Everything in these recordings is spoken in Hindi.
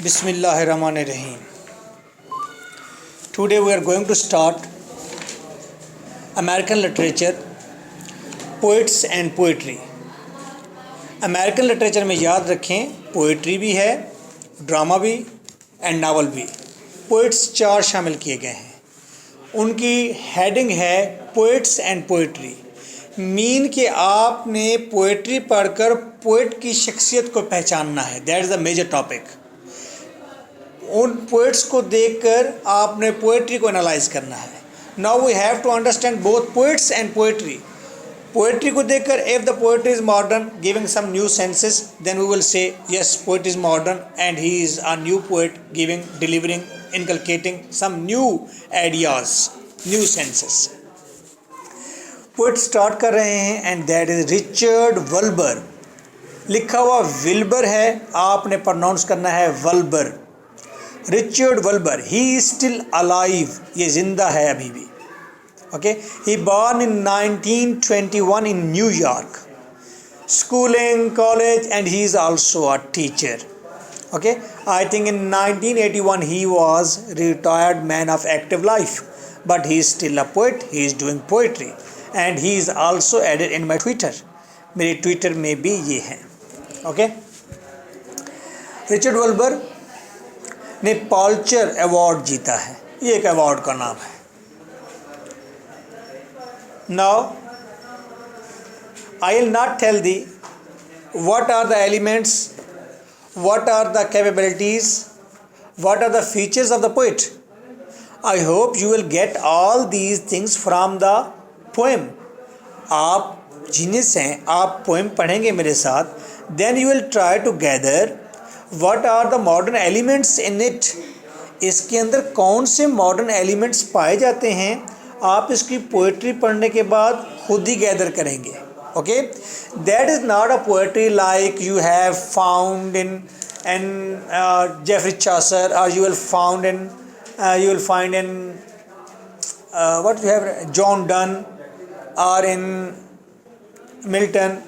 Bismillahirrahmanirrahim. Today we are going to start American literature, poets and poetry. American literature में याद रखें पोइट्री भी है, ड्रामा भी एंड नावल भी. पोइट्स 4 शामिल किए गए हैं. उनकी हेडिंग है पोइट्स एंड पोइट्री. मीन कि आपने पोइट्री पढ़कर पोइट की शख्सियत को पहचानना है. That is the major topic. उन पोइट्स को देखकर आपने पोइट्री को एनालाइज करना है. Now we have to understand both poets and poetry. Poetry को देखकर if the poet is modern giving some new senses then we will say yes poet is modern and he is a new poet giving delivering inculcating some new ideas new senses. Poet start कर रहे हैं and that is Richard Wilbur. लिखा हुआ विल्बर है, आपने प्रोनाउंस करना है Wilbur. Richard Wilbur, he is still alive, ये जिंदा है अभी भी. Okay, he born in 1921 in New York. Schooling, college and he is also a teacher. Okay, I think in 1981 he was retired man of active life, but he is still a poet. He is doing poetry and he is also added in my Twitter. मेरे ट्विटर में भी ये हैं. ओके, रिचर्ड वल्बर ने पॉल्चर अवार्ड जीता है. ये एक अवार्ड का नाम है. Now I will not tell the what are the elements, what are the capabilities, what are the features of the poet. I hope you will get all these things from the poem. आप जीनियस हैं, आप पोएम पढ़ेंगे मेरे साथ, then you will try to gather What are the modern elements in it? इसके अंदर कौन से मॉडर्न एलिमेंट्स पाए जाते हैं, आप इसकी पोइट्री पढ़ने के बाद खुद ही गैदर करेंगे. Okay, that is not a poetry like you have found in Geoffrey Chaucer और you will find in what you have John Donne और इन मिल्टन.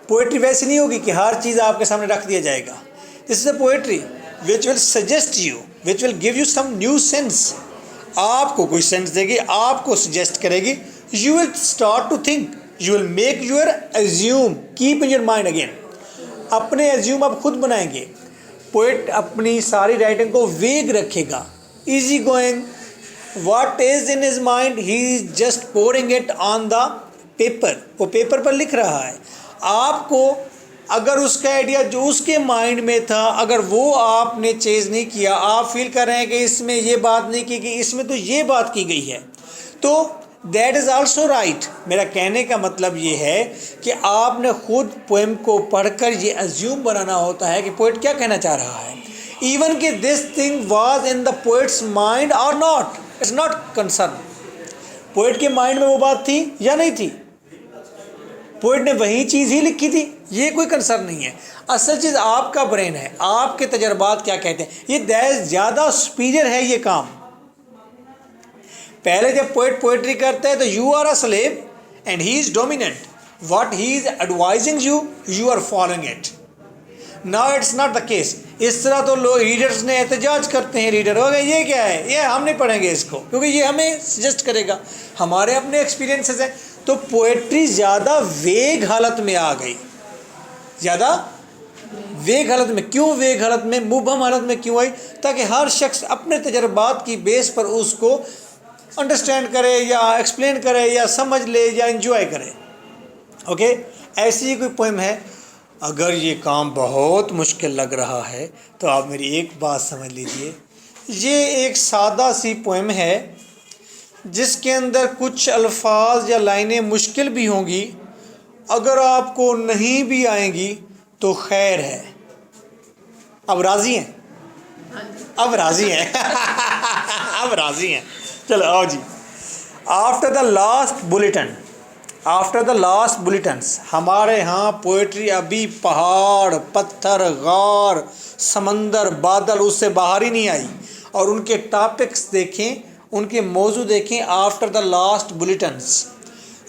पोइट्री वैसी नहीं होगी कि हर चीज़ आपके सामने रख दिया जाएगा. This is a poetry which will suggest you, which will give you some new sense. आपको कोई सेंस देगी, आपको सजेस्ट करेगी. You will start to think, you will make your assume, keep in your mind again. अपने एज्यूम आप खुद बनाएंगे. पोइट अपनी सारी राइटिंग को वेग रखेगा, easy going. What is in his mind he is just pouring it on the paper. वो पेपर पर लिख रहा है. आपको अगर उसका आइडिया जो उसके माइंड में था अगर वो आपने चेंज नहीं किया, आप फील कर रहे हैं कि इसमें ये बात नहीं की गई, इसमें तो ये बात की गई है, तो दैट इज़ आल्सो राइट. मेरा कहने का मतलब ये है कि आपने खुद पोएम को पढ़कर ये अज्यूम बनाना होता है कि पोइट क्या कहना चाह रहा है. इवन कि this thing was in the poet's mind और not, it's not concern. Poet के माइंड में वो बात थी या नहीं थी, पोइट ने वही चीज़ ही लिखी थी, ये कोई कंसर्न नहीं है. असल चीज़ आपका ब्रेन है, आपके तजर्बात क्या कहते हैं. ये दैट ज़्यादा सुपीरियर है ये काम. पहले जब पोइट पोइट्री करता है तो you are a slave and he is dominant. What he is advising you, you are following it. Now it's not the case. इस तरह तो लोग रीडर्स ने एहतजाज करते हैं, रीडर हो गए ये क्या है, ये हम नहीं पढ़ेंगे इसको क्योंकि ये हमें सजेस्ट करेगा, हमारे अपने एक्सपीरियंसेस हैं. तो पोएट्री ज़्यादा वेग हालत में आ गई. ज़्यादा वेग हालत में क्यों, वेग हालत में, मुबहम हालत में क्यों आई, ताकि हर शख्स अपने तजर्बात की बेस पर उसको अंडरस्टैंड करे या एक्सप्लेन करे या समझ ले या एंजॉय करे. ओके, ऐसी ही कोई पोएम है. अगर ये काम बहुत मुश्किल लग रहा है तो आप मेरी एक बात समझ लीजिए. ये एक सादा सी पोएम है जिसके अंदर कुछ अल्फाज या लाइनें मुश्किल भी होंगी. अगर आपको नहीं भी आएंगी तो खैर है. अब राज़ी हैं, अब राज़ी हैं अब राज़ी हैं. चलो आओ जी. After the last bulletin, after the last bulletins. हमारे यहाँ पोइट्री अभी पहाड़, पत्थर, गार, समंदर, बादल उससे बाहर ही नहीं आई. और उनके टॉपिक्स देखें, उनके मौजू देखें. आफ्टर द लास्ट बुलेटिन्स,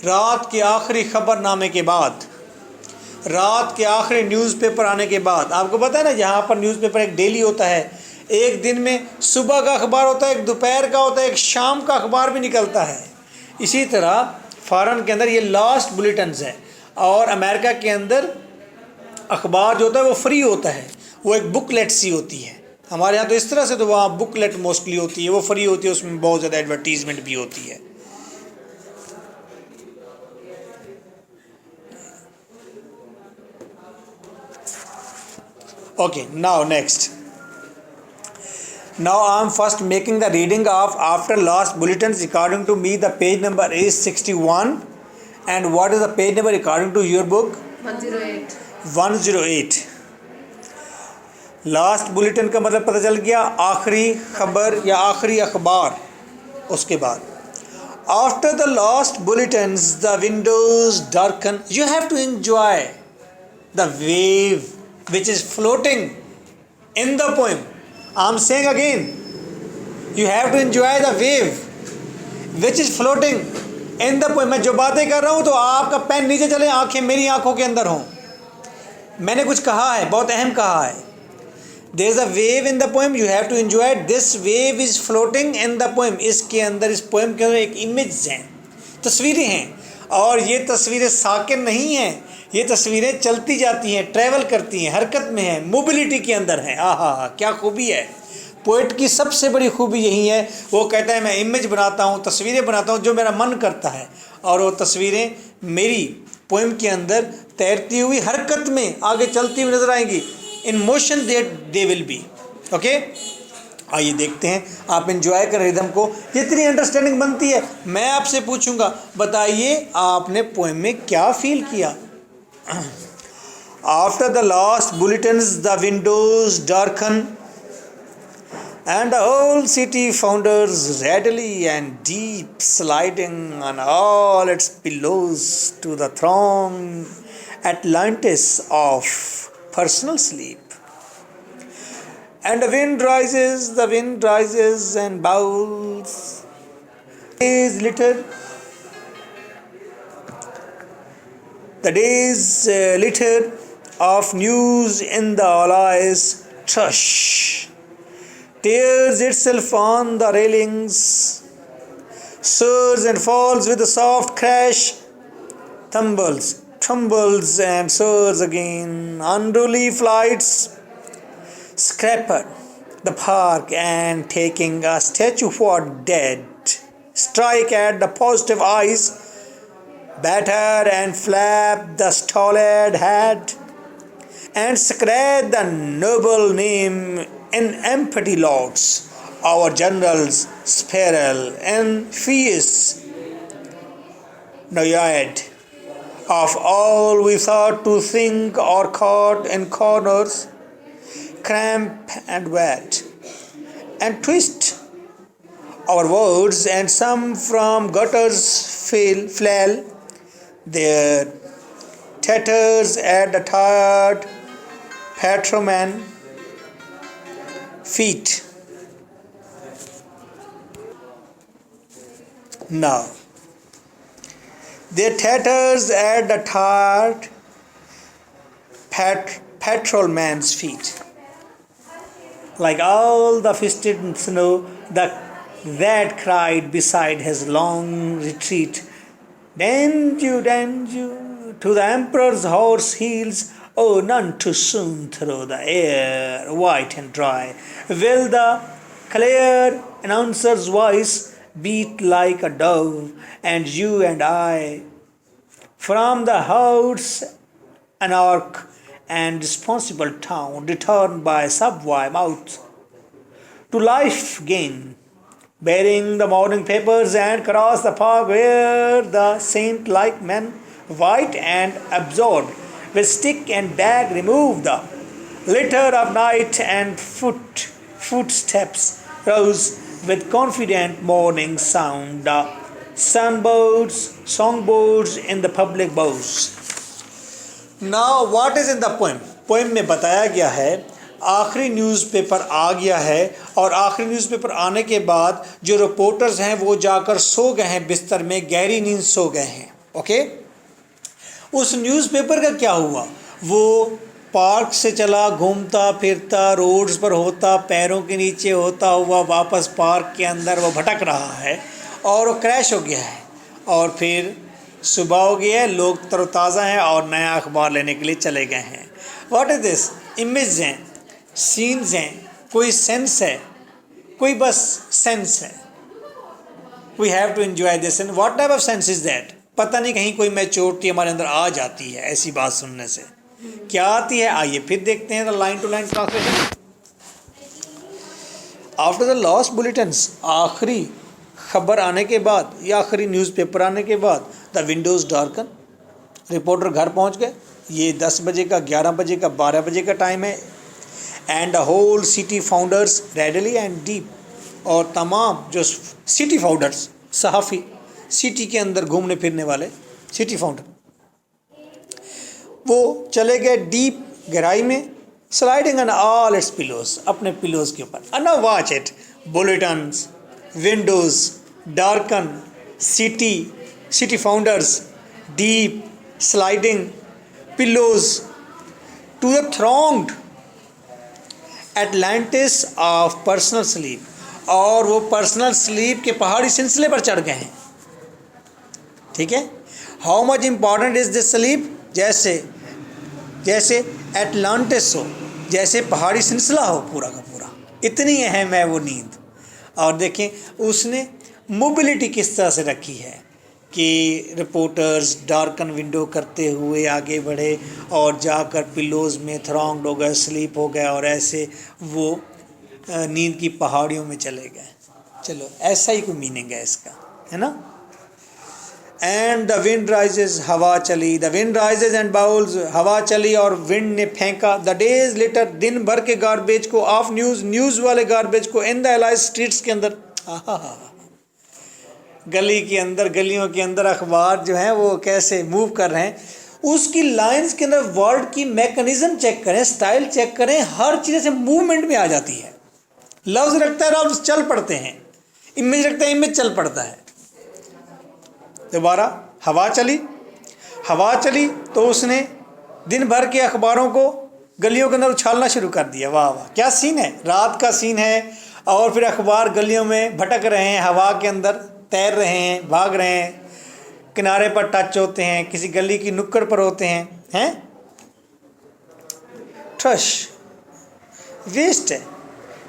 रात के आखिरी ख़बरनामे के बाद. रात के आखिरी न्यूज़पेपर आने के बाद, आपको पता है ना यहाँ पर न्यूज़पेपर एक डेली होता है, एक दिन में सुबह का अखबार होता है, एक दोपहर का होता है, एक शाम का अखबार भी निकलता है। इसी तरह फ़ॉरेन के अंदर ये लास्ट बुलेटिन्स है, और अमेरिका के अंदर अखबार जो होता है वो फ्री होता है, वो एक बुकलेट सी होती है। हमारे यहाँ तो इस तरह से, तो वहाँ बुकलेट मोस्टली होती है, वो फ्री होती है, उसमें बहुत ज़्यादा एडवर्टीज़मेंट भी होती है। Okay, now next. Now I am first making the reading of after last bulletins. According to me, the page number is 61. And what is the page number according to your book? 108. 108. Last bulletin का मतलब पता चल गया, आखिरी खबर या आखिरी अखबार। उसके बाद after the last bulletins the windows darken, you have to enjoy the wave which is floating in the poem. I am saying again, you have to enjoy the wave which is floating in the poem. मैं जो बातें कर रहा हूँ तो आपका पेन नीचे चले, आंखें मेरी आंखों के अंदर हों। मैंने कुछ कहा है, बहुत अहम कहा है। There is a wave in the poem, you have to enjoy it. This wave is floating in the poem. इसके अंदर, इस पोएम के अंदर एक इमेज हैं, तस्वीरें हैं, और ये तस्वीरें साकिन नहीं हैं, ये तस्वीरें चलती जाती हैं, ट्रैवल करती हैं, हरकत में हैं, मोबिलिटी के अंदर हैं। आहा, क्या खूबी है। पोइट की सबसे बड़ी खूबी यही है, वो कहता है मैं इमेज बनाता हूँ, तस्वीरें बनाता हूँ जो मेरा मन करता है, और वो तस्वीरें मेरी पोएम के अंदर तैरती हुई, हरकत में आगे चलती हुई नज़र आएंगी। In motion they will be. Okay, आइए देखते हैं, आप एंजॉय करें रिदम को, जितनी अंडरस्टैंडिंग बनती है। मैं आपसे पूछूंगा, बताइए आपने पोएम में क्या फील किया। After the last bulletins, the windows darken, and the whole city founders readily and deep, sliding on all its pillows to the throng Atlantis of personal sleep. And the wind rises and bowls is littered. The days littered of news in the allies trush, tears itself on the railings, soars and falls with a soft crash, tumbles and soars again. Unruly flights scraper the park and taking a statue for dead, strike at the positive eyes, batter and flap the stolid hat, and scratch the noble name in empty lots. Our generals spiral and fierce noyad of all we thought to think, or caught in corners, cramp and wet, and twist our words, and some from gutters flail their tatters at the tired patrolman feet. Now, their tatters at the tired patrolman's feet, like all the fisted snow that cried beside his long retreat. Danju, to the emperor's horse heels, oh, none too soon through the air, white and dry, will the clear announcer's voice beat like a dove, and you and I, from the house anarch and responsible town, return by subway mouth to life again, bearing the morning papers, and cross the park where the saint-like men, white and absorbed, with stick and bag remove the litter of night, and footsteps rose with confident morning sound, the songbirds in the public bows. Now what is in the poem? Poem में बताया गया है, आखिरी न्यूज़पेपर आ गया है, और आखिरी न्यूज़पेपर आने के बाद जो रिपोर्टर्स हैं वो जाकर सो गए हैं, बिस्तर में गहरी नींद सो गए हैं। ओके, उस न्यूज़पेपर का क्या हुआ? वो पार्क से चला, घूमता फिरता, रोड्स पर होता, पैरों के नीचे होता हुआ वापस पार्क के अंदर वो भटक रहा है और वो क्रैश हो गया है। और फिर सुबह हो गया है, लोग तरोताज़ा हैं और नया अखबार लेने के लिए चले गए हैं। What is this? इमेज हैं, सीन्स हैं, कोई सेंस है, कोई बस सेंस है। We have to enjoy this. And what type of sense is that? पता नहीं, कहीं कोई मैच्योरिटी हमारे अंदर आ जाती है ऐसी बात सुनने से। क्या आती है? आइए फिर देखते हैं line to line translation. After the last bulletins, आखिरी खबर आने के बाद या आखिरी न्यूज़पेपर आने के बाद, द विंडोज़ डार्कन, रिपोर्टर घर पहुंच गए। ये 10 बजे का, 11 बजे का, 12 बजे का टाइम है। And the whole city founders readily and deep, और तमाम जो सिटी फाउंडर्स, सहाफ़ी, सिटी के अंदर घूमने फिरने वाले सिटी फाउंडर, वो चले गए डीप गहराई में, sliding on all its pillows, अपने पिलोज के ऊपर। And now watch it, bulletins, windows darken, city founders, deep sliding pillows, to the thronged Atlantis of personal sleep. और वो पर्सनल स्लीप के पहाड़ी सिलसिले पर चढ़ गए हैं। ठीक है, how much important is this sleep? जैसे एटलांटिस हो, जैसे पहाड़ी सिलसिला हो पूरा का पूरा, इतनी अहम है वो नींद। और देखें उसने मोबिलिटी किस तरह से रखी है कि रिपोर्टर्स डार्कन विंडो करते हुए आगे बढ़े और जाकर पिलोज में थ्रॉन्ग्ड हो गए, स्लीप हो गए, और ऐसे वो नींद की पहाड़ियों में चले गए। चलो, ऐसा ही कोई मीनिंग है इसका, है ना। एंड द विंड राइजेज, हवा चली, the wind rises and bowls, हवा चली और विंड ने फेंका। द डेज लेटर, दिन भर के गार्बेज को, ऑफ न्यूज़ वाले गार्बेज को, इन द एलाइज स्ट्रीट्स के अंदर, गली के अंदर, गलियों के अंदर अखबार जो हैं वो कैसे मूव कर रहे हैं, उसकी लाइंस के अंदर वर्ड की मैकेनिज्म चेक करें, स्टाइल चेक करें, हर चीज़ से मूवमेंट में आ जाती है। लफ्ज़ रखता है, लफ्ज़ चल पड़ते हैं, इमेज रखता है, इमेज चल पड़ता है। दोबारा, हवा चली तो उसने दिन भर के अखबारों को गलियों के अंदर उछालना शुरू कर दिया। वाह वाह, क्या सीन है, रात का सीन है। और फिर अखबार गलियों में भटक रहे हैं, हवा के अंदर तैर रहे हैं, भाग रहे हैं, किनारे पर टच होते हैं, किसी गली की नुक्कड़ पर होते हैं ट्रश, वेस्ट है।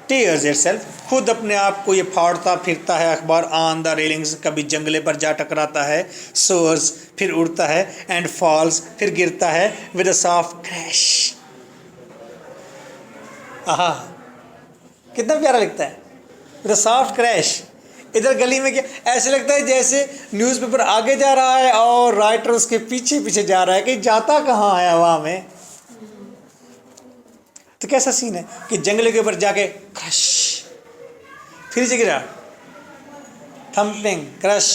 टीयर्स इटसेल्फ, खुद अपने आप को ये फाड़ता फिरता है अखबार, ऑन द रेलिंग्स, कभी जंगले पर जा टकराता है, सोर्स, फिर उड़ता है, एंड फॉल्स, फिर गिरता है, विद अ सॉफ्ट क्रैश। आहा, कितना प्यारा लगता है, विद अ सॉफ्ट क्रैश। इधर गली में क्या ऐसे लगता है जैसे न्यूज़पेपर आगे जा रहा है और राइटर उसके पीछे पीछे जा रहा है, कि जाता कहाँ है हवा में। तो कैसा सीन है कि जंगले के ऊपर जाके क्रश, फिर से गिरा, थम्पिंग, क्रश,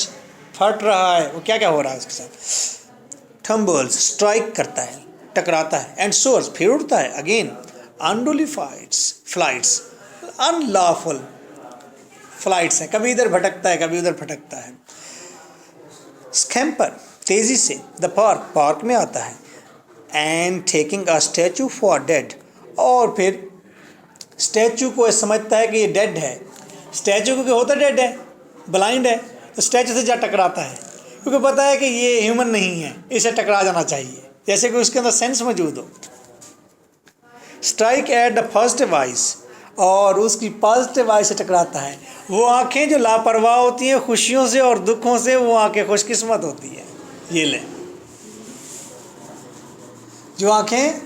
फट रहा है, वो क्या क्या हो रहा है उसके साथ। थम्बल्स, स्ट्राइक करता है, टकराता है, एंड सोर्स, फिर उड़ता है, अगेन अनडुली फ्लाइट्स, अनलॉफुल फ्लाइट्स हैं, कभी इधर भटकता है, कभी उधर भटकता है। स्कैम्पर, तेजी से, द पार्क में आता है, and taking a statue for dead, और फिर स्टैचू को समझता है कि ये डेड है। स्टैचू क्योंकि होता डेड है, ब्लाइंड है, तो स्टैचू से जा टकराता है, क्योंकि पता है कि ये ह्यूमन नहीं है, इसे टकरा जाना चाहिए, जैसे कि उसके अंदर सेंस मौजूद हो। Strike at the positive eyes, और उसकी पॉजिटिव आई से टकराता है। वो आंखें जो लापरवाह होती हैं खुशियों से और दुखों से, वो आंखें खुशकिस्मत होती है। ये ले, जो आंखें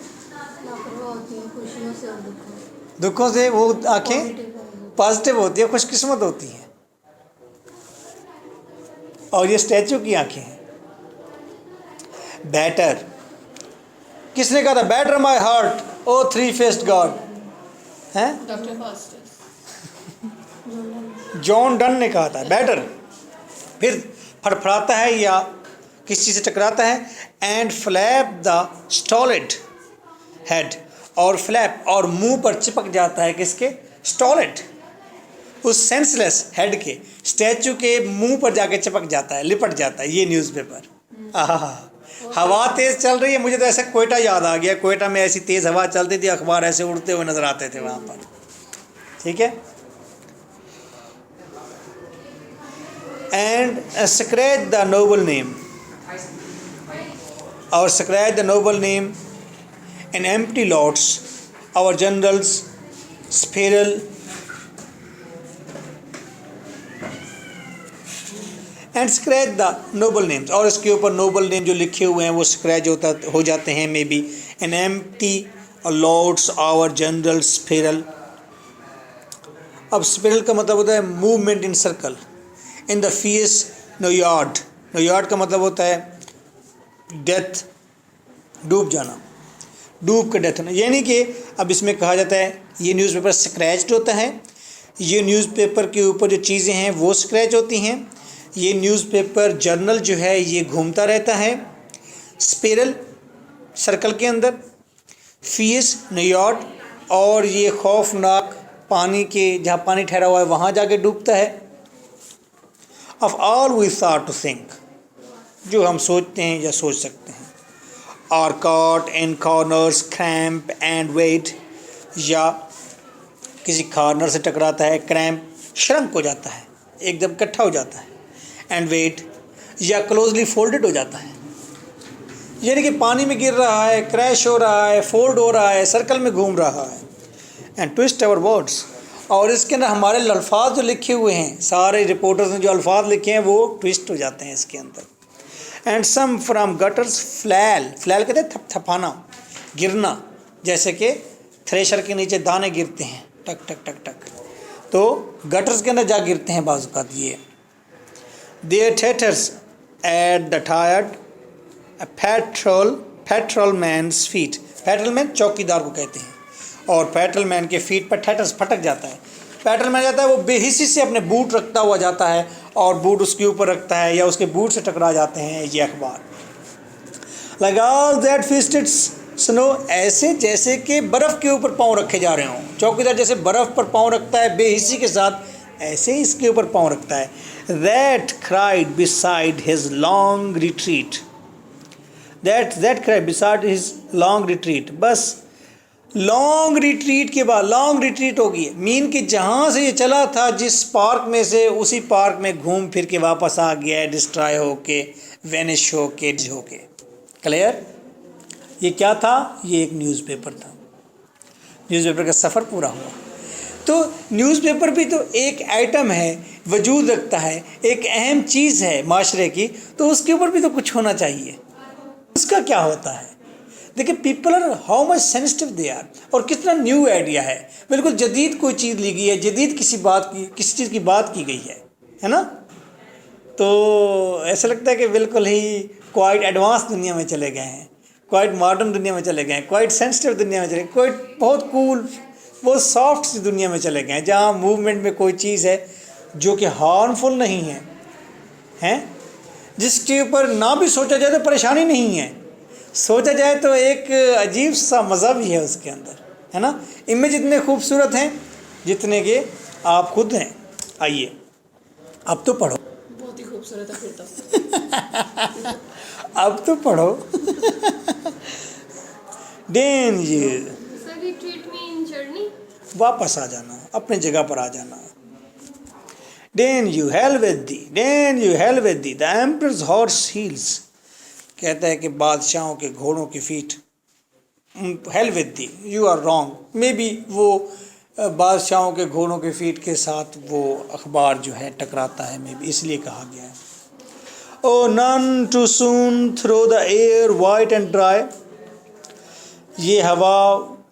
दुखों से, वो आंखें पॉजिटिव होती है, खुशकिस्मत होती हैं। और ये स्टैचू की आंखें हैं। बैटर, किसने कहा था batter my heart O three faced god? हैं, जॉन डन ने कहा था बैटर। फिर फड़फड़ाता है या किसी चीज़ से टकराता है, एंड फ्लैप द स्टॉलिड हेड, और फ्लैप और मुंह पर चिपक जाता है, किसके? स्टॉलिड, उस सेंसलेस हेड के, स्टैचू के मुंह पर जाके चिपक जाता है, लिपट जाता है ये न्यूज़पेपर। आहा, हवा तेज़ चल रही है, मुझे तो ऐसा कोयटा याद आ गया। कोयटा में ऐसी तेज़ हवा चलती थी, अखबार ऐसे उड़ते हुए नज़र आते थे वहाँ पर। ठीक है। And scratch the noble name, और scratch the noble name in empty lots, our generals spiral and scratch the noble names, और इसके ऊपर नोबल नेम जो लिखे हुए हैं वो स्क्रैच हो जाते हैं। May be an empty lots our general spiral. अब स्पेरल का मतलब होता है movement in circle. In the fierce नोयार्ड, नोयार्ड का मतलब होता है डेथ, डूब जाना, डूब कर डेथ होना। यानी कि अब इसमें कहा जाता है ये न्यूज़पेपर स्क्रैच्ड होता है, ये न्यूज़पेपर के ऊपर जो चीज़ें हैं वो स्क्रैच होती हैं, ये न्यूज़पेपर जर्नल जो है ये घूमता रहता है स्पेरल सर्कल के अंदर, फियस न्यूयॉर्क, और ये खौफनाक पानी के जहाँ पानी ठहरा हुआ है वहाँ जाके डूबता है। Of all we thought to think, जो हम सोचते हैं या सोच सकते हैं। Are caught in corners cramp and wait, या किसी कॉर्नर से टकराता है, क्रैम्प श्रंक हो जाता है, एकदम इकट्ठा हो जाता है, एंड वेट, या क्लोजली फोल्डेड हो जाता है। यानी कि पानी में गिर रहा है, क्रैश हो रहा है, फोल्ड हो रहा है, सर्कल में घूम रहा है। एंड ट्विस्ट आवर वर्ड्स, और इसके अंदर हमारे अल्फाज जो लिखे हुए हैं, सारे रिपोर्टर्स ने जो अल्फाज लिखे हैं वो ट्विस्ट हो जाते हैं इसके अंदर। And some from gutters flail, flail कहते हैं थपथपाना, गिरना, जैसे कि थ्रेशर के नीचे दाने गिरते हैं टक टक टक टक, तो गटर्स के अंदर जा गिरते हैं बाज़ औक़ात ये। Their tethers at the tired patrol man's feet, patrol man चौकीदार को कहते हैं, और पेट्रोल मैन के फीट पर थेटर्स फटक जाता है। पेट्रोल मैन जाता है वो बेहिसी से अपने बूट रखता हुआ जाता है, और बूट उसके ऊपर रखता है या उसके बूट से टकरा जाते हैं ये अखबार। Like all that fisted snow, ऐसे जैसे कि बर्फ़ के ऊपर पाँव रखे जा रहे हों। चौकीदार जैसे बर्फ़ पर पाँव रखता है बेहिसी के साथ, ऐसे ही इसके ऊपर पाँव रखता है। That cried beside his long retreat, that cried beside his long retreat, बस लॉन्ग रिट्रीट के बाद, लॉन्ग रिट्रीट होगी मीन कि जहाँ से ये चला था जिस पार्क में से, उसी पार्क में घूम फिर के वापस आ गया, डिस्ट्रॉय होके, वेनिश होके, क्लियर। ये क्या था? ये एक न्यूज़पेपर था, न्यूज़पेपर का सफ़र पूरा हुआ। तो न्यूज़पेपर भी तो एक आइटम है, वजूद रखता है, एक अहम चीज़ है माशरे की, तो उसके ऊपर भी तो कुछ होना चाहिए। उसका क्या होता है? देखिए people are how much sensitive they are, और कितना न्यू आइडिया है, बिल्कुल जदीद कोई चीज़ ली गई है, जदीद किसी चीज़ की बात की गई है ना। तो ऐसा लगता है कि बिल्कुल ही क्वाइट एडवांस दुनिया में चले गए हैं, क्वाइट मॉडर्न दुनिया में चले गए हैं, क्वाइट सेंसिटिव दुनिया में चले गए, क्वाइट बहुत कूल, बहुत सॉफ्ट सी दुनिया में चले गए हैं, जहाँ मूवमेंट में कोई चीज़ है जो कि हार्मफुल नहीं है, हैं, जिसके ऊपर ना भी सोचा जाए तो परेशानी नहीं है, सोचा जाए तो एक अजीब सा मज़ा भी है उसके अंदर, है ना। इमेज इतने खूबसूरत हैं जितने के आप खुद हैं। आइए अब तो पढ़ो, बहुत ही खूबसूरत है फिर तो। अब तो पढ़ो। Danger, sir he treat me in journey, वापस आ जाना, अपनी जगह पर आ जाना। Danger hell with the the emperor's horse heels, कहता है कि बादशाहों के घोड़ों की feet, hell with the, you are wrong. Maybe वो बादशाहों के घोड़ों के फीट के साथ वो अखबार जो है टकराता है, मे बी इसलिए कहा गया है। O none too soon throw the air white and dry, ये हवा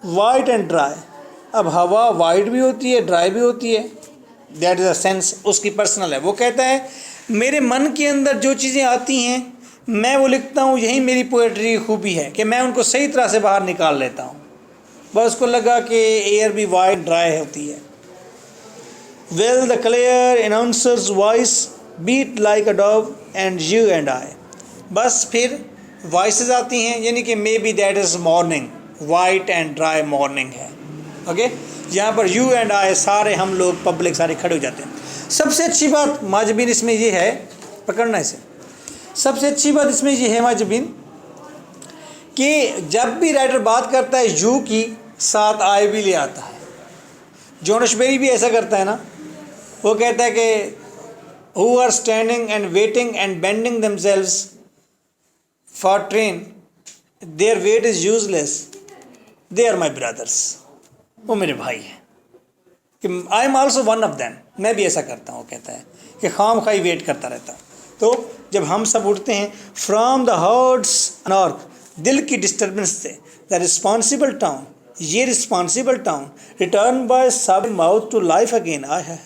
वाइट एंड ड्राई, अब हवा वाइट भी होती है, ड्राई भी होती है, दैट इज़ अ सेंस उसकी पर्सनल है। वो कहता है मेरे मन के अंदर जो चीज़ें आती हैं मैं वो लिखता हूँ, यही मेरी पोएट्री की खूबी है कि मैं उनको सही तरह से बाहर निकाल लेता हूँ। बस उसको लगा कि एयर भी वाइट ड्राई होती है। Well the clear announcer's voice beat like a dove and you and I, बस फिर वॉइसेस आती हैं, यानी कि maybe that is morning, white and dry morning है। ओके, यहाँ पर यू एंड आई सारे हम लोग पब्लिक सारे खड़े हो जाते हैं। सबसे अच्छी बात माजबीन इसमें ये है, पकड़ना इसे, सबसे अच्छी बात इसमें ये है माजबीन कि जब भी राइटर बात करता है यू की साथ आई भी ले आता है। जॉन एशबेरी भी ऐसा करता है ना, वो कहता है कि who are standing and waiting and bending themselves for train, their wait is useless, they are my brothers. वो मेरे भाई हैं, कि I am also one of them, मैं भी ऐसा करता हूँ। कहता है कि खाम खाई वेट करता रहता हूँ। तो जब हम सब उठते हैं फ्रॉम द हर्ट्स नॉर्थ, दिल की डिस्टर्बेंस से, द रिस्पॉन्सिबल टाउन, ये रिस्पॉन्सिबल टाउन, रिटर्न बाय सब माउथ टू लाइफ अगेन। आय है,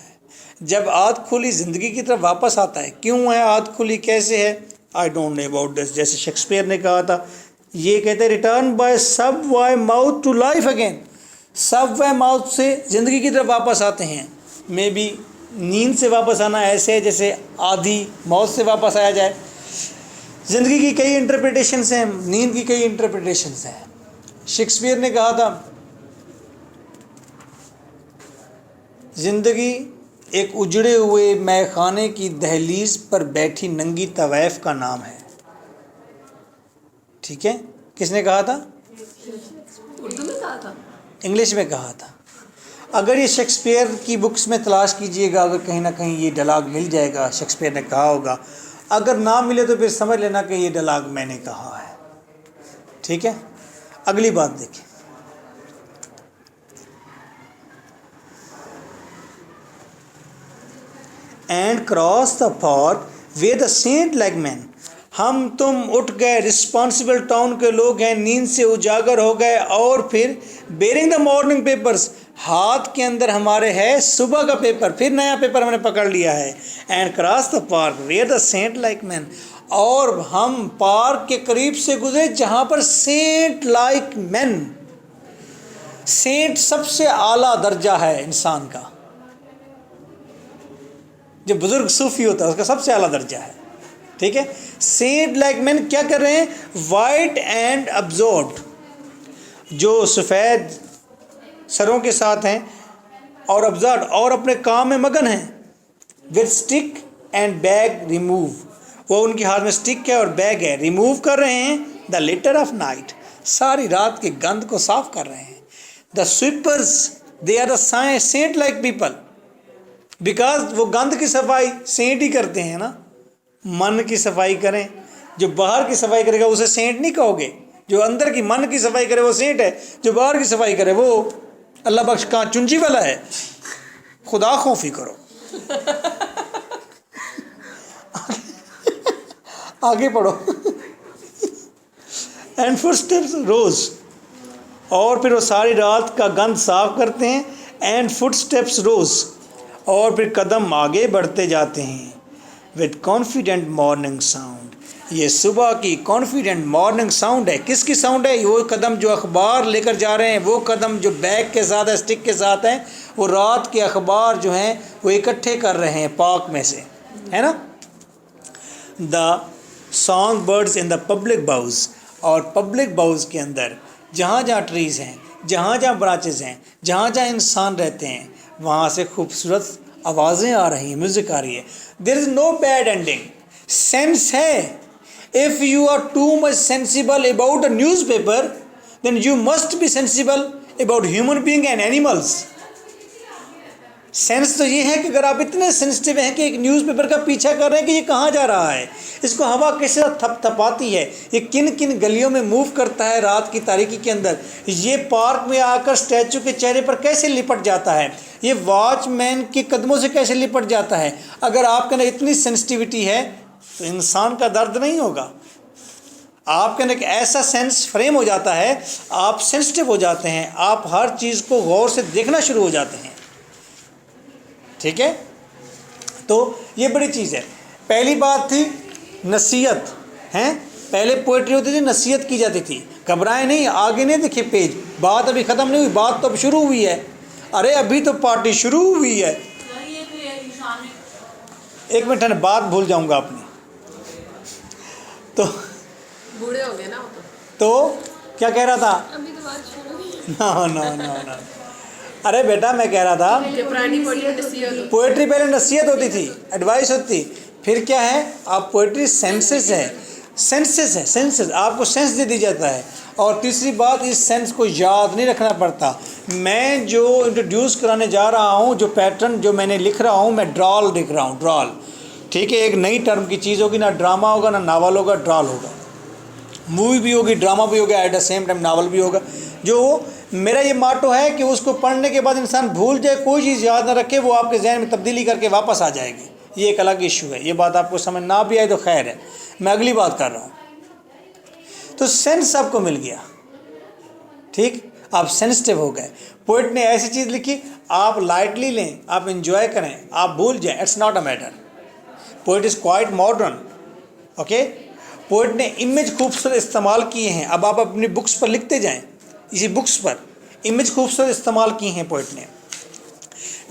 जब आँख खुली ज़िंदगी की तरफ वापस आता है। क्यों है आँख खुली, कैसे है, I don't know about this. जैसे शेक्सपियर ने कहा था, ये कहते हैं return by subway mouth to life again, subway mouth से ज़िंदगी की तरफ वापस आते हैं। मे बी नींद से वापस आना ऐसे है जैसे आधी मौत से वापस आया जाए। ज़िंदगी की कई इंटरप्रिटेशंस हैं, नींद की कई इंटरप्रिटेशंस हैं। शेक्सपियर ने कहा था, ज़िंदगी एक उजड़े हुए मैखाने की दहलीज पर बैठी नंगी तवैफ का नाम है। ठीक है, किसने कहा था? उर्दू में कहा था, इंग्लिश में कहा था। अगर ये शेक्सपियर की बुक्स में तलाश कीजिएगा, अगर कहीं ना कहीं ये डायलॉग मिल जाएगा, शेक्सपियर ने कहा होगा। अगर ना मिले तो फिर समझ लेना कि ये डायलॉग मैंने कहा है। ठीक है, अगली बात देखिए। And cross the path way the saint like man, हम तुम उठ गए, रिस्पॉन्सिबल टाउन के लोग हैं, नींद से उजागर हो गए। और फिर बेरिंग द मॉर्निंग पेपर्स, हाथ के अंदर हमारे है सुबह का पेपर, फिर नया पेपर हमने पकड़ लिया है। And cross the park where the saint like man, और हम पार्क के करीब से गुजरे जहाँ पर सेंट लाइक मैन, सेंट सबसे आला दर्जा है इंसान का। जो बुजुर्ग सूफी होता है उसका सबसे आला दर्जा है। ठीक है, सेंट लाइक मैन क्या कर रहे हैं? वाइट एंड अब्जॉर्ब्ड, जो सफ़ेद सरों के साथ हैं और अब्जॉर्ब्ड और अपने काम में मगन हैं। With stick and bag remove, वो उनके हाथ में स्टिक है और बैग है, रिमूव कर रहे हैं द लिटर ऑफ नाइट, सारी रात के गंद को साफ कर रहे हैं। The sweepers they are the saint like people, because वो गंद की सफाई सेंट ही करते हैं ना। मन की सफाई करें, जो बाहर की सफाई करेगा उसे सेंट नहीं कहोगे। जो अंदर की मन की सफाई करे वो सेंट है, जो बाहर की सफाई करे वो अल्लाह बख्श का चुंजी वाला है। खुदा खौफी करो। आगे पढ़ो। एंड फुटस्टेप्स रोज, और फिर वो सारी रात का गंद साफ करते हैं। एंड फुटस्टेप्स रोज, और फिर कदम आगे बढ़ते जाते हैं। विद कॉन्फिडेंट मॉर्निंग साउंड, ये सुबह की कॉन्फिडेंट मॉर्निंग साउंड है। किसकी साउंड है? वो कदम जो अखबार लेकर जा रहे हैं, वो कदम जो बैग के साथ है, स्टिक के साथ हैं, वो रात के अखबार जो हैं वो इकट्ठे कर रहे हैं पार्क में से, है ना। The song birds in the public boughs, और पब्लिक बाउज के अंदर जहाँ जहाँ ट्रीज़ हैं, जहाँ जहाँ ब्रांचेज हैं, जहाँ जहाँ इंसान रहते हैं, वहाँ से खूबसूरत आवाज़ें आ रही हैं, म्यूज़िक आ रही है। There is no bad ending, sense है। If you are too much sensible about a newspaper, then you must be sensible about human being and animals. Sense तो ये है कि अगर आप इतने सेंसिटिव हैं कि एक न्यूज़पेपर का पीछा कर रहे हैं कि ये कहाँ जा रहा है, इसको हवा कैसे थपथपाती है, ये किन किन गलियों में मूव करता है रात की तारीकी के अंदर, ये पार्क में आकर स्टैचू के चेहरे पर कैसे लिपट जाता है, ये वॉचमैन के कदमों से कैसे लिपट जाता है। अगर आपके अंदर इतनी सेंसिटिविटी है तो इंसान का दर्द नहीं होगा। आपके अंदर एक ऐसा सेंस फ्रेम हो जाता है, आप सेंसिटिव हो जाते हैं, आप हर चीज़ को गौर से देखना शुरू हो जाते हैं। ठीक है, तो ये बड़ी चीज़ है। पहली बात थी नसीहत, हैं, पहले पोइट्री होती थी, नसीहत की जाती थी। घबराएं नहीं, आगे नहीं देखिए पेज, बात अभी ख़त्म नहीं हुई, बात तो अब शुरू हुई है। अरे अभी तो पार्टी शुरू हुई है। एक मिनट है, बात भूल जाऊंगा अपनी। तो बूढ़े हो गए ना वो तो क्या कह रहा था? अभी तो बात शुरू हुई। ना अरे बेटा मैं कह रहा था पोएट्री पहले नसीहत होती थी, एडवाइस होती थी। फिर क्या है, आप पोएट्री सेंसेस है, सेंसेस है, सेंसेस आपको सेंस दे दी जाता है। और तीसरी बात, इस सेंस को याद नहीं रखना पड़ता। मैं जो इंट्रोड्यूस कराने जा रहा हूँ, जो पैटर्न जो मैंने लिख रहा हूँ, मैं ड्रॉल लिख रहा हूँ, ड्रॉल। ठीक है, एक नई टर्म की चीज़ होगी, ना ड्रामा होगा ना नावल होगा, ड्रॉल होगा। मूवी भी होगी, ड्रामा भी होगा, at the same time novel भी होगा। जो मेरा ये माटो है कि उसको पढ़ने के बाद इंसान भूल जाए, कोई चीज़ याद ना रखे, वो आपके जहन में तब्दीली करके वापस आ जाएगी। ये एक अलग इशू है। ये बात आपको समझ ना भी आए तो खैर है, मैं अगली बात कर रहा हूँ। तो सेंस आपको मिल गया, ठीक, आप सेंसिटिव हो गए। पोइट ने ऐसी चीज़ लिखी, आप लाइटली लें, आप इंजॉय करें, आप भूल जाएं, it's not a matter. Poet is quite modern, okay. Poet ने इमेज खूबसूरत इस्तेमाल किए हैं। अब आप अपनी बुक्स पर लिखते जाएं, इसी बुक्स पर इमेज खूबसूरत इस्तेमाल की हैं पोइट ने।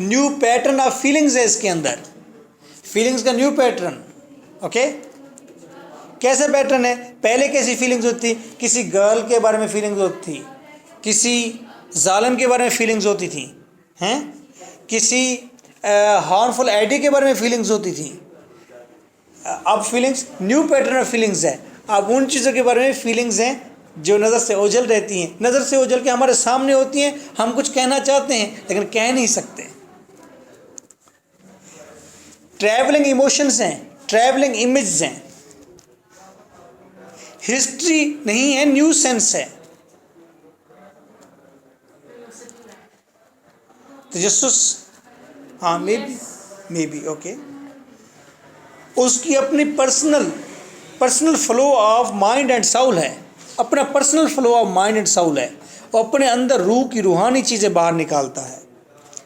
न्यू पैटर्न ऑफ फीलिंग्स है इसके अंदर, फीलिंग्स का न्यू पैटर्न, ओके। कैसे पैटर्न है? पहले कैसी फीलिंग्स होती, किसी गर्ल के बारे में फीलिंग्स होती थी, किसी जालिम के बारे में फीलिंग्स होती थी, हैं, किसी हार्मफुल आइडिया के बारे में फीलिंग्स होती थी। अब feelings new pattern of feelings है। अब उन चीज़ों के बारे में फीलिंग्स हैं जो नज़र से ओझल रहती हैं, नज़र से ओझल के हमारे सामने होती हैं, हम कुछ कहना चाहते हैं लेकिन कह नहीं सकते। ट्रैवलिंग इमोशंस हैं, ट्रैवलिंग इमेज हैं। हिस्ट्री नहीं है, न्यू सेंस है। तजस्सुस, हाँ, मे बी ओके। उसकी अपनी personal flow of mind and soul है, अपना personal flow of mind and soul है, और अपने अंदर रूह की रूहानी चीज़ें बाहर निकालता है।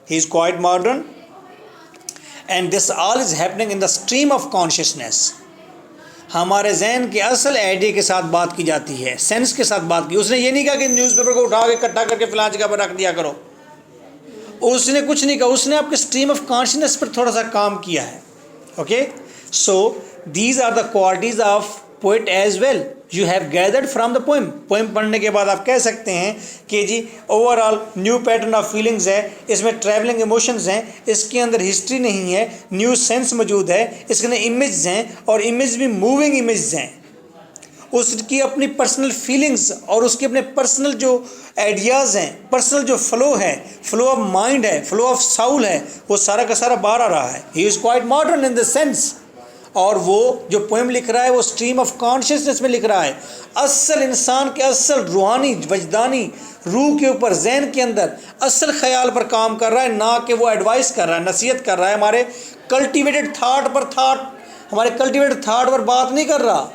He is quite modern and this all is happening in the stream of consciousness. हमारे जहन के असल आइडिया के साथ बात की जाती है, सेंस के साथ बात की। उसने ये नहीं कहा कि न्यूज़पेपर को उठा के इकट्ठा करके फलां जगह पर रख दिया करो, उसने कुछ नहीं कहा। उसने आपके स्ट्रीम ऑफ कॉन्शियसनेस पर थोड़ा सा काम किया है, okay. So these are the qualities of poet as well you have gathered from the poem. Poem पढ़ने के बाद आप कह सकते हैं कि जी overall new pattern of feelings है, इसमें ट्रैवलिंग इमोशंस हैं, इसके अंदर हिस्ट्री नहीं है, न्यू सेंस मौजूद है, इसके अंदर इमेज हैं, और इमेज भी मूविंग इमेज हैं। उसकी अपनी पर्सनल फीलिंग्स और उसके अपने पर्सनल जो आइडियाज़ हैं, पर्सनल जो फ्लो है, फ्लो ऑफ माइंड है, फ्लो ऑफ साउल है, वो सारा का सारा बाहर आ रहा है। He is quite modern in the sense. और वो जो पोएम लिख रहा है वो स्ट्रीम ऑफ कॉन्शियसनेस में लिख रहा है, असल इंसान के असल रूहानी वजदानी रूह के ऊपर, जहन के अंदर असल ख्याल पर काम कर रहा है, ना कि वो एडवाइस कर रहा है, नसीहत कर रहा है, हमारे कल्टिवेटेड थाट पर बात नहीं कर रहा,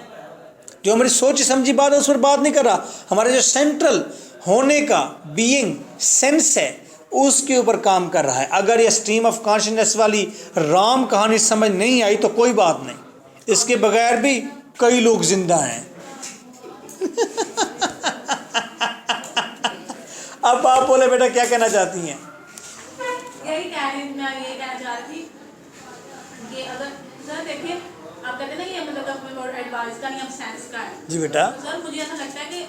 जो हमारी सोची समझी बात है उस पर बात नहीं कर रहा। हमारे जो सेंट्रल होने का बीइंग सेंस है उसके ऊपर काम कर रहा है। अगर ये स्ट्रीम ऑफ कॉन्शियसनेस वाली राम कहानी समझ नहीं आई तो कोई बात नहीं, इसके बगैर भी कई लोग जिंदा हैं। अब आप बोले बेटा क्या कहना चाहती हैं? यही कहना चाह रही थी कि अगर सर देखिए आप कहते हैं ना ये मतलब एडवाइस का नहीं, अब सेंस का है। जी बेटा। सर मुझे ऐसा लगता है कि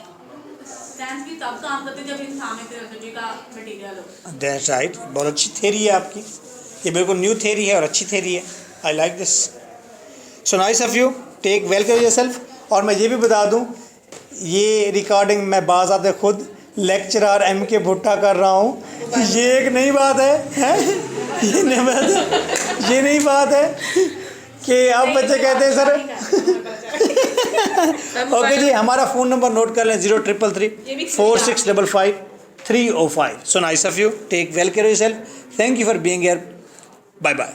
सेंस भी तब काम करते जब इंसान में फिलोसफी का मटेरियल हो। दैट्स राइट, बहुत अच्छी थ्योरी है आपकी, ये बिल्कुल न्यू थ्योरी है और अच्छी थ्योरी है। I like this, so nice of you, take well care yourself. और मैं ये भी बता दूं, ये रिकॉर्डिंग मैं बाज़ आते खुद लेक्चरर MK भुट्टा कर रहा हूँ। ये एक नई बात है? ये नई बात है कि अब बच्चे कहते हैं सर। ओके जी, हमारा फ़ोन नंबर नोट कर लें 0333 4655 305। So nice of you, take well care yourself, thank you for being here, bye bye.